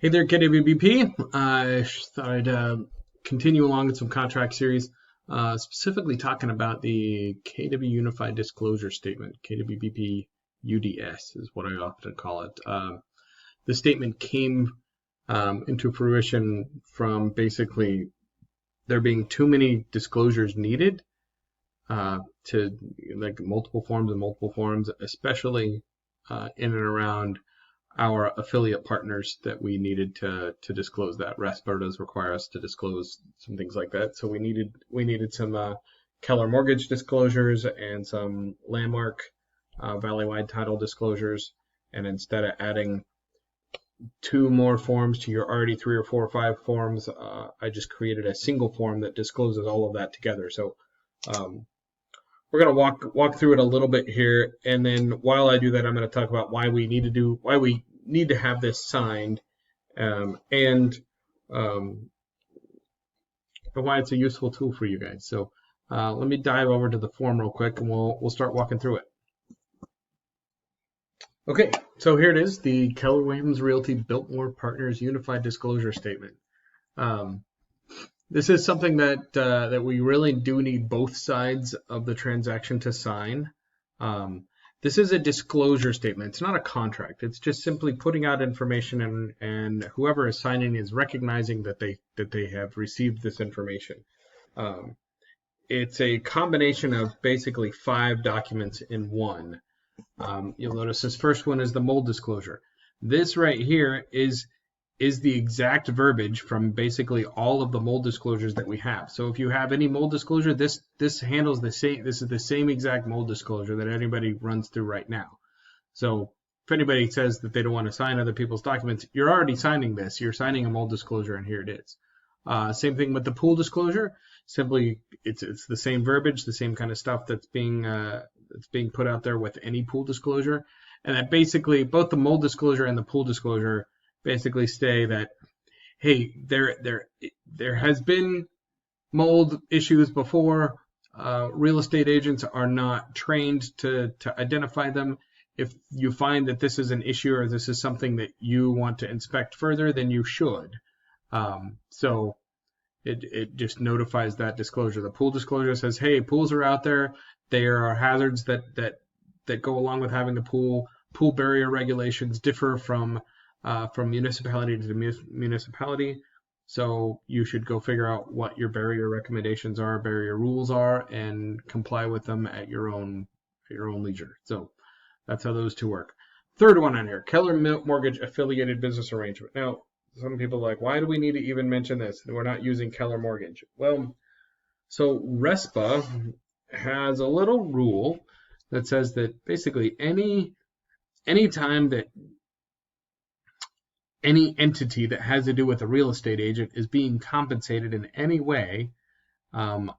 Hey there, KWBP. I thought I'd continue along with some contract series, specifically talking about the KW Unified Disclosure Statement. KWBP UDS is what I often call it. The statement came into fruition from basically there being too many disclosures needed to like multiple forms, especially in and around our affiliate partners that we needed to disclose that. RESPA does require us to disclose some things like that. So we needed some Keller Mortgage disclosures and some Landmark Valley-wide title disclosures. And instead of adding 2 more forms to your already 3 or 4 or 5 forms, I just created a single form that discloses all of that together. So we're going to walk through it a little bit here, and then while I do that, I'm going to talk about why we need to have this signed, and why it's a useful tool for you guys. So let me dive over to the form real quick, and we'll start walking through it. Okay, so here it is, the Keller Williams Realty Biltmore Partners Unified Disclosure Statement. This is something that we really do need both sides of the transaction to sign. This is a disclosure statement. It's not a contract. It's just simply putting out information, and whoever is signing is recognizing that they have received this information. It's a combination of basically 5 documents in one. You'll notice this first one is the mold disclosure. This right here is the exact verbiage from basically all of the mold disclosures that we have. So if you have any mold disclosure, this handles the same. This is the same exact mold disclosure that anybody runs through right now. So if anybody says that they don't want to sign other people's documents, you're already signing this. You're signing a mold disclosure, and here it is. Same thing with the pool disclosure. Simply, it's the same verbiage, the same kind of stuff that's being put out there with any pool disclosure, and that basically both the mold disclosure and the pool disclosure basically say that, hey, there has been mold issues before. Real estate agents are not trained to identify them. If you find that this is an issue or this is something that you want to inspect further, then you should. So it just notifies that disclosure. The pool disclosure says, hey, pools are out there. There are hazards that go along with having a pool. Pool barrier regulations differ from municipality to municipality, so you should go figure out what your barrier recommendations are, barrier rules are, and comply with them at your own leisure. So that's how those two work. Third one on here, Keller Mortgage Affiliated Business Arrangement. Now, some people are like, why do we need to even mention this? We're not using Keller Mortgage. Well, so RESPA has a little rule that says that basically any time that any entity that has to do with a real estate agent is being compensated in any way, that's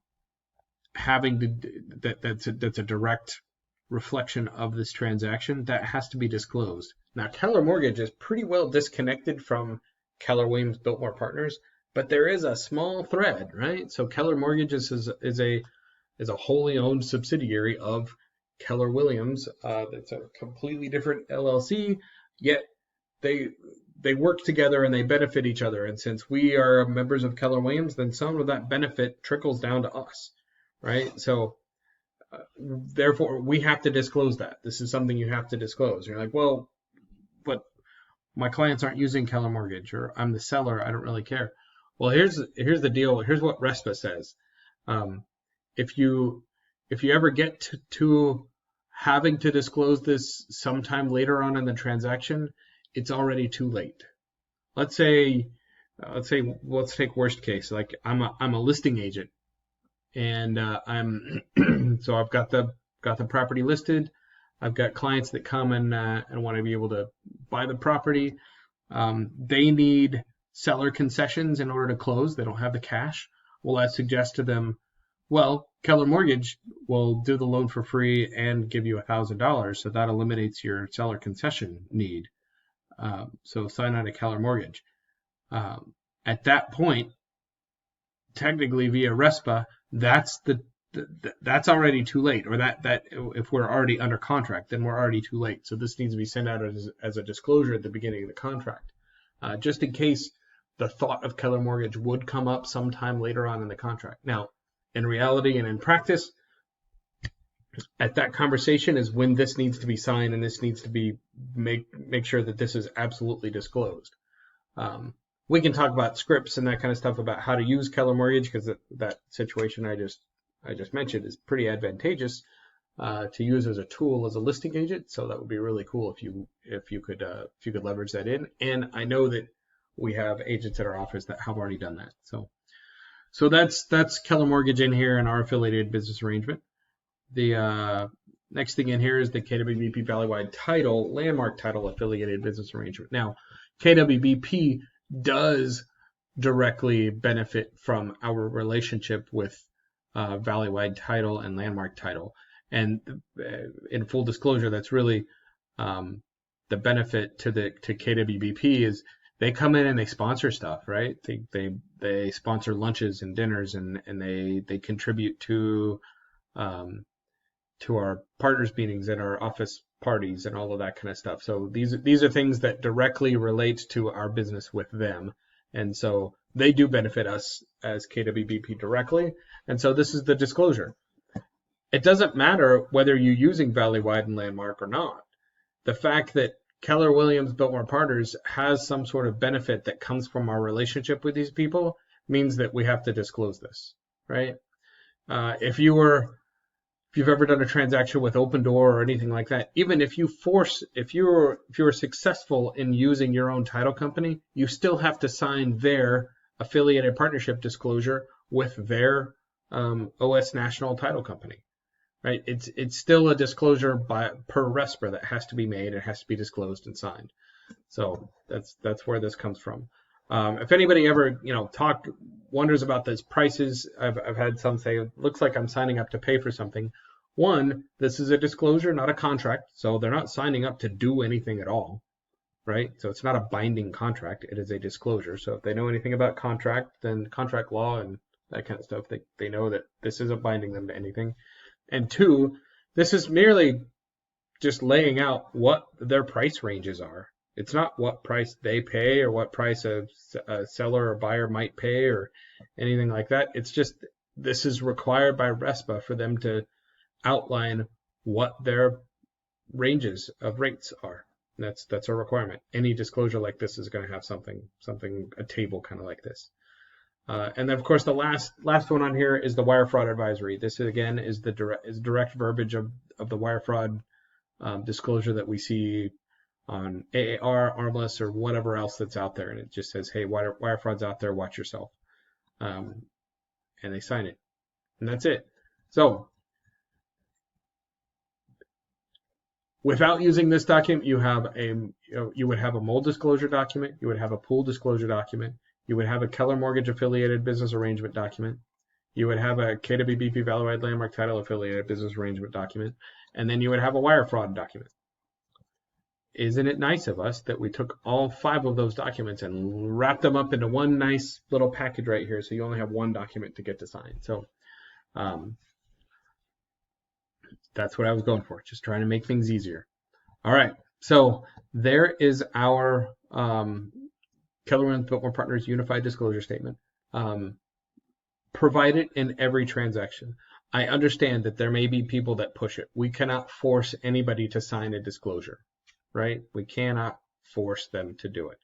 a direct reflection of this transaction, that has to be disclosed. Now, Keller Mortgage is pretty well disconnected from Keller Williams Biltmore Partners, but there is a small thread, right? So Keller Mortgage is a wholly owned subsidiary of Keller Williams. That's a completely different LLC, yet they work together and they benefit each other. And since we are members of Keller Williams, then some of that benefit trickles down to us, right? So therefore, we have to disclose that. This is something you have to disclose. You're like, well, but my clients aren't using Keller Mortgage, or I'm the seller, I don't really care. Well, here's the deal. Here's what RESPA says. If you ever get to having to disclose this sometime later on in the transaction, it's already too late. Let's take worst case. Like I'm a listing agent, and so I've got the property listed. I've got clients that come and want to be able to buy the property. They need seller concessions in order to close. They don't have the cash. Well, I suggest to them, well, Keller Mortgage will do the loan for free and give you $1,000, so that eliminates your seller concession need. So sign on to Keller Mortgage. At that point, technically via RESPA, that's already too late, or that if we're already under contract, then we're already too late. So this needs to be sent out as a disclosure at the beginning of the contract. just in case the thought of Keller Mortgage would come up sometime later on in the contract. Now, in reality and in practice, at that conversation is when this needs to be signed, and this needs to be make sure that this is absolutely disclosed. We can talk about scripts and that kind of stuff about how to use Keller Mortgage, because that situation I just mentioned is pretty advantageous to use as a tool as a listing agent. So that would be really cool if you could leverage that in. And I know that we have agents at our office that have already done that. So that's Keller Mortgage in here and our affiliated business arrangement. The next thing in here is the KWBP Valleywide Title, Landmark Title affiliated business arrangement. Now, KWBP does directly benefit from our relationship with Valleywide Title and Landmark Title. And in full disclosure, that's really the benefit to KWBP is they come in and they sponsor stuff, right? They sponsor lunches and dinners, and they contribute to our partners meetings and our office parties and all of that kind of stuff. So these are things that directly relate to our business with them. And so they do benefit us as KWBP directly. And so this is the disclosure. It doesn't matter whether you're using Valleywide and Landmark or not. The fact that Keller Williams Biltmore Partners has some sort of benefit that comes from our relationship with these people means that we have to disclose this, right? If you've ever done a transaction with Open Door or anything like that, even if you're successful in using your own title company, you still have to sign their affiliated partnership disclosure with their OS National Title Company, right? It's still a disclosure per RESPA that has to be made. It has to be disclosed and signed. So that's where this comes from. If anybody ever wonders about those prices, I've had some say, it looks like I'm signing up to pay for something. One, this is a disclosure, not a contract, so they're not signing up to do anything at all, right? So it's not a binding contract, it is a disclosure. So if they know anything about contract, then contract law and that kind of stuff, they know that this isn't binding them to anything. And two, this is merely just laying out what their price ranges are. It's not what price they pay or what price a seller or buyer might pay or anything like that. It's just this is required by RESPA for them to outline what their ranges of rates are. That's a requirement. Any disclosure like this is going to have something, a table kind of like this. And then of course the last one on here is the wire fraud advisory. This again is direct verbiage of the wire fraud disclosure that we see on AAR, Armless, or whatever else that's out there, and it just says, hey, wire fraud's out there, watch yourself. And they sign it, and that's it. So without using this document, you would have a mold disclosure document, you would have a pool disclosure document, you would have a Keller Mortgage affiliated business arrangement document, you would have a KWBP Valleywide Landmark Title affiliated business arrangement document, and then you would have a wire fraud document. Isn't it nice of us that we took all 5 of those documents and wrapped them up into one nice little package right here, so you only have one document to get to sign? So that's what I was going for, just trying to make things easier. All right, so there is our Keller Williams Biltmore Partners Unified Disclosure Statement. Provide it in every transaction. I understand that there may be people that push it. We cannot force anybody to sign a disclosure, right? We cannot force them to do it.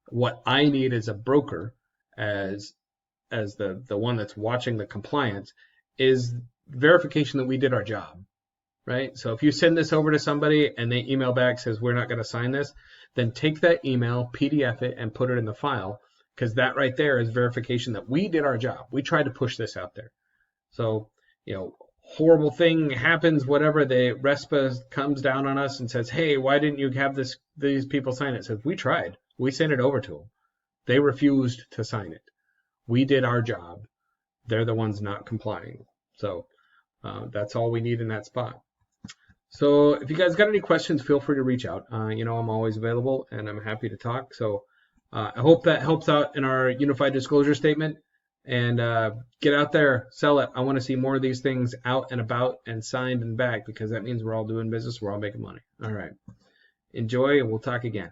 What I need as a broker, as the one that's watching the compliance, is verification that we did our job, right? So if you send this over to somebody and they email back says we're not going to sign this, then take that email, PDF it, and put it in the file, because that right there is verification that we did our job. We tried to push this out there. So, horrible thing happens, whatever, the RESPA comes down on us and says, hey, why didn't you have these people sign it? It says, we tried. We sent it over to them. They refused to sign it. We did our job. They're the ones not complying. So that's all we need in that spot. So if you guys got any questions, feel free to reach out. I'm always available and I'm happy to talk. So I hope that helps out in our unified disclosure statement. And get out there, sell it. I want to see more of these things out and about and signed and back, because that means we're all doing business. We're all making money. All right. Enjoy, and we'll talk again.